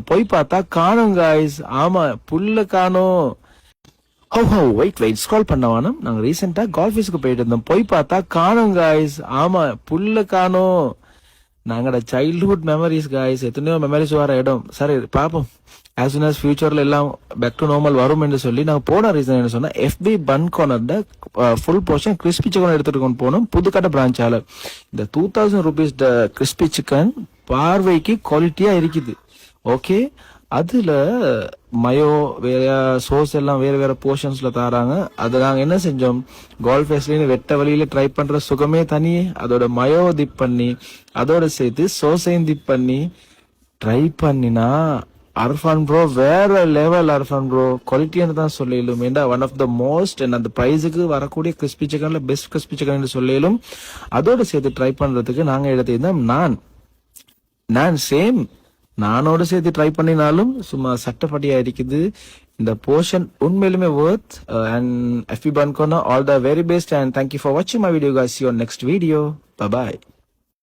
போய் பார்த்தா காணும் காய்ஸ். ஆமா, புல்ல காணும். வெயிட் ஸ்க்ரால் பண்ணவானம். நாங்க ரீசெண்டா கால்ஃபீஸ்க்கு போயிட்டு இருந்தோம். போய் பார்த்தா காணும் காய்ஸ். ஆமா, புல்ல காணும். நாங்கட சைல்ட்ஹுட் மெமரிஸ் காய்ஸ். எத்தனையோ மெமரிஸ் வர இடம். சரி பாப்போம், as soon as ஃபியூச்சர்ல எல்லாம் பேக் டு நார்மல் வரும் என்று சொல்லி நாங்க போன ரீசன் என்ன சொன்னா, எஃபி பன் கார்னர்ல ஃபுல் போர்ஷன் கிறிஸ்பி சிக்கன் எடுத்துட்டு கொண்டு போனோம் புதுக்கட்டை பிரான்ச்சால. இந்த 2000 rupees கிறிஸ்பி சிக்கன் பார்வைக்கு குவாலிட்டியா இருக்குது. ஓகே, அதுல மயோ வேற சோஸ் எல்லாம் வேற வேற போர்ஷன்ஸ்ல தாராங்க. அதை நாங்க என்ன செஞ்சோம், கோல்ஃப் ஃபேஸ்லின்னு வெட்ட வழியில ட்ரை பண்ற சுகமே தனியே. அதோட மயோ டிப் பண்ணி அதோட சேர்த்து சோஸையும் டிப் பண்ணி ட்ரை பண்ணினா அர்ஃபான் ப்ரோ வேற லெவல். அர்ஃபான் ப்ரோ குவாலிட்டின்னு தான் சொல்லிடும். ஏண்டா ஒன் ஆஃப் த மோஸ்ட் அந்த பிரைஸுக்கு வரக்கூடிய கிறிஸ்பி சிக்கன்ல பெஸ்ட் கிறிஸ்பி சிக்கன் சொல்லிடும். அதோட சேர்த்து ட்ரை பண்றதுக்கு நாங்க எடுத்திருந்தோம் நான் சேம் நானோட சேர்த்து ட்ரை பண்ணினாலும் சும்மா சட்டப்படியா இருக்குது. இந்த போர்ஷன் உண்மையிலுமே worth. அண்ட் எஃபி fun corner all the very best and thank you for வாட்சிங் my video guys. See you on next video. Bye bye.